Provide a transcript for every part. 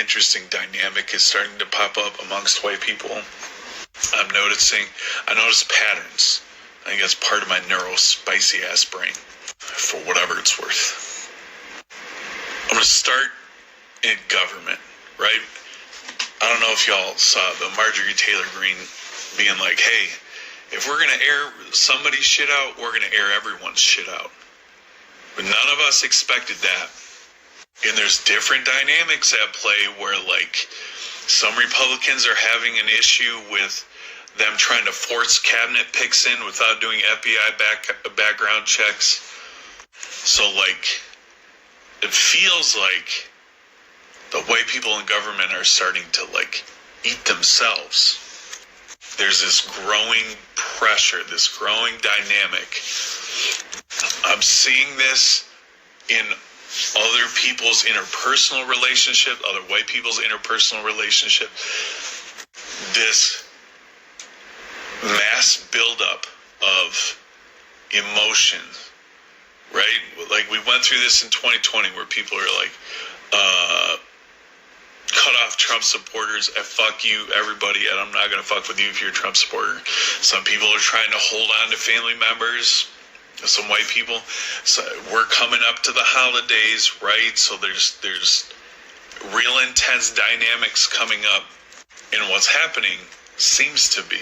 interesting dynamic is starting to pop up amongst white people. I notice patterns. I think that's part of my spicy ass brain, for whatever it's worth. I'm going to start in government, right? I don't know if y'all saw the Marjorie Taylor Greene being like, hey, if we're going to air somebody's shit out, we're going to air everyone's shit out. But none of us expected that. And there's different dynamics at play where, like, some Republicans are having an issue with them trying to force cabinet picks in without doing FBI background checks. So, like, it feels like the white people in government are starting to, like, eat themselves. There's this growing pressure, this growing dynamic. I'm seeing this in other people's interpersonal relationship, other white people's interpersonal relationship. This mass buildup of emotion, right? Like, we went through this in 2020 where people are like, cut off Trump supporters, fuck you, everybody, and I'm not going to fuck with you if you're a Trump supporter. Some people are trying to hold on to family members, some white people. So we're coming up to the holidays, right? So there's real intense dynamics coming up, and what's happening seems to be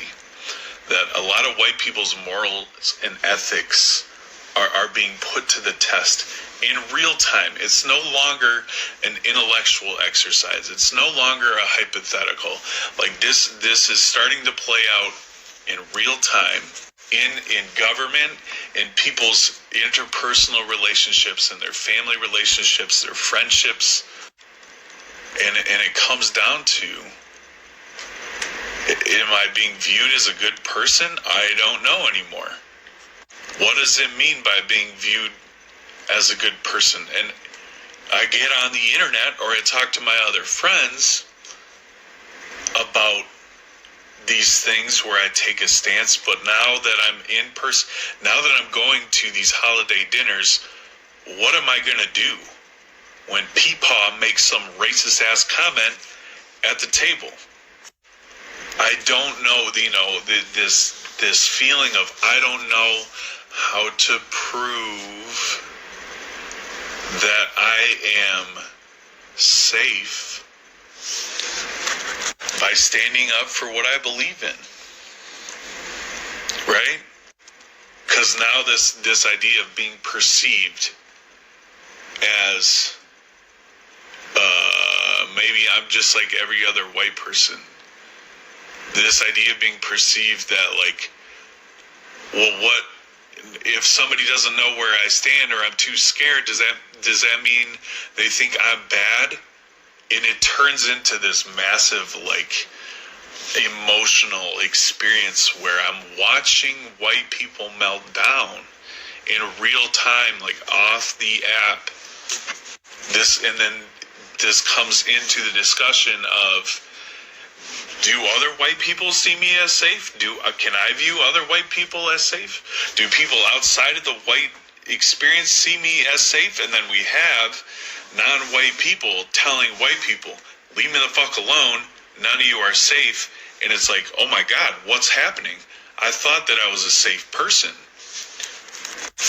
that a lot of white people's morals and ethics are being put to the test in real time. It's no longer an intellectual exercise. It's no longer a hypothetical. Like, this is starting to play out in real time in government, in people's interpersonal relationships and their family relationships, their friendships. And it comes down to, am I being viewed as a good person? I don't know anymore. What does it mean by being viewed as a good person? And I get on the internet or I talk to my other friends about these things where I take a stance, but now that I'm in person, now that I'm going to these holiday dinners, what am I going to do when Peepaw makes some racist ass comment at the table? I don't know, this feeling of I don't know how to prove that I am safe by standing up for what I believe in, right? Because now this idea of being perceived as maybe I'm just like every other white person. This idea of being perceived that, like, well, what if somebody doesn't know where I stand or I'm too scared? Does that mean they think I'm bad? And it turns into this massive, like, emotional experience where I'm watching white people melt down in real time, like off the app. And then this comes into the discussion of, do other white people see me as safe? Can I view other white people as safe? Do people outside of the white experience see me as safe? And then we have non-white people telling white people, leave me the fuck alone, none of you are safe. And it's like, oh my God, what's happening? I thought that I was a safe person.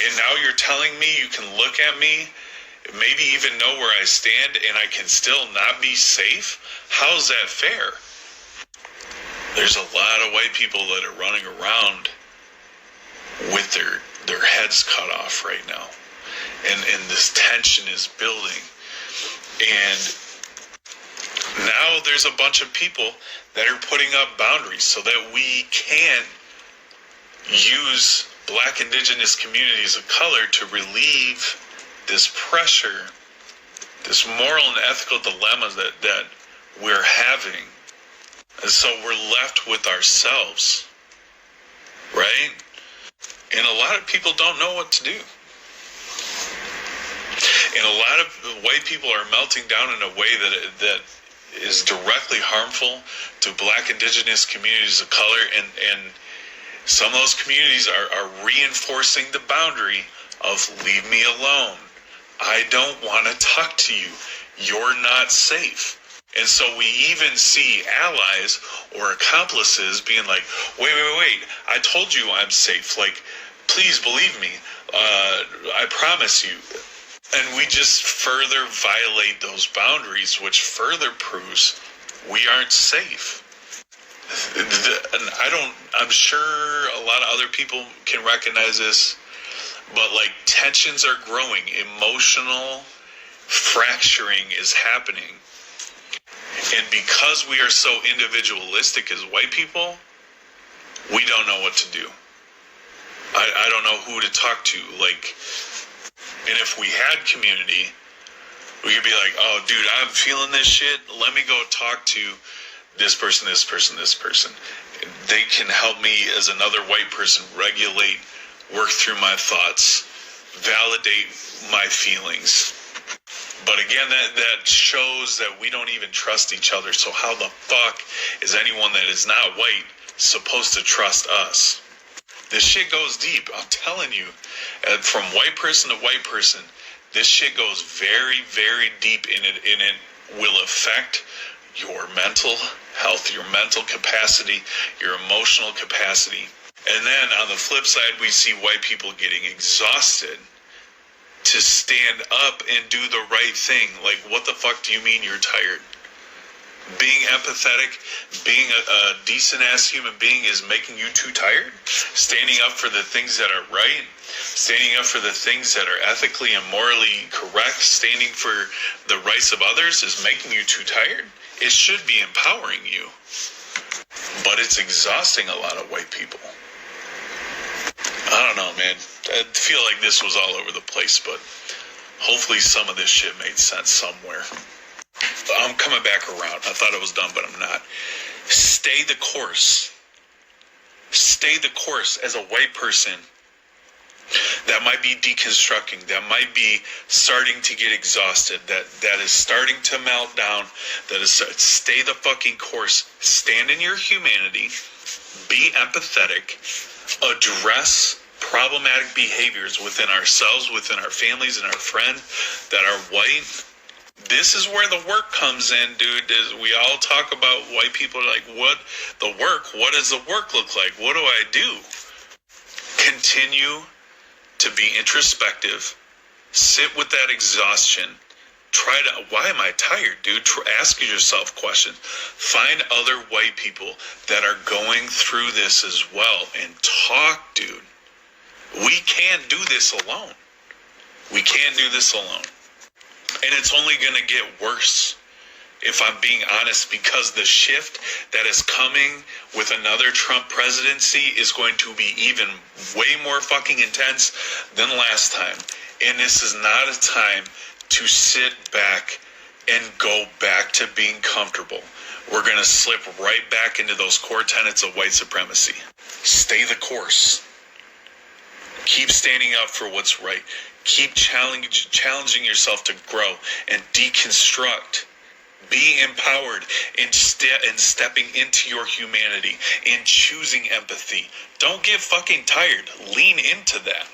And now you're telling me you can look at me, maybe even know where I stand, and I can still not be safe? How's that fair? There's a lot of white people that are running around with their heads cut off right now. And this tension is building. And now there's a bunch of people that are putting up boundaries so that we can use Black, Indigenous communities of color to relieve this pressure, this moral and ethical dilemma that we're having. And so we're left with ourselves, right? And a lot of people don't know what to do. And a lot of white people are melting down in a way that is directly harmful to Black, Indigenous communities of color. And some of those communities are reinforcing the boundary of leave me alone. I don't want to talk to you. You're not safe. And so we even see allies or accomplices being like, wait, I told you I'm safe. Like, please believe me. I promise you. And we just further violate those boundaries, which further proves we aren't safe. And I'm sure a lot of other people can recognize this, but like tensions are growing, emotional fracturing is happening. And because we are so individualistic as white people, we don't know what to do. I don't know who to talk to. Like, and if we had community, we could be like, oh, dude, I'm feeling this shit. Let me go talk to this person. They can help me as another white person regulate, work through my thoughts, validate my feelings. But again, that shows that we don't even trust each other. So how the fuck is anyone that is not white supposed to trust us? This shit goes deep. I'm telling you, from white person to white person, this shit goes very, very deep, and it will affect your mental health, your mental capacity, your emotional capacity. And then on the flip side, we see white people getting exhausted to stand up and do the right thing. Like, what the fuck do you mean you're tired? Being empathetic, being a decent-ass human being is making you too tired? Standing up for the things that are right, standing up for the things that are ethically and morally correct, standing for the rights of others is making you too tired? It should be empowering you. But it's exhausting a lot of white people. I don't know, man. I feel like this was all over the place, but hopefully some of this shit made sense somewhere. I'm coming back around. I thought I was done, but I'm not. Stay the course. Stay the course as a white person that might be deconstructing, that might be starting to get exhausted, that is starting to melt down, that is, stay the fucking course. Stand in your humanity. Be empathetic. Address problematic behaviors within ourselves, within our families, and our friends that are white. This is where the work comes in, dude. We all talk about white people like, what does the work look like? What do I do? Continue to be introspective. Sit with that exhaustion. Why am I tired, dude? Ask yourself questions. Find other white people that are going through this as well and talk, dude. We can't do this alone. We can't do this alone. And it's only going to get worse, if I'm being honest, because the shift that is coming with another Trump presidency is going to be even way more fucking intense than last time. And this is not a time to sit back and go back to being comfortable. We're going to slip right back into those core tenets of white supremacy. Stay the course. Keep standing up for what's right. Keep challenging yourself to grow and deconstruct. Be empowered and stepping into your humanity and choosing empathy. Don't get fucking tired. Lean into that.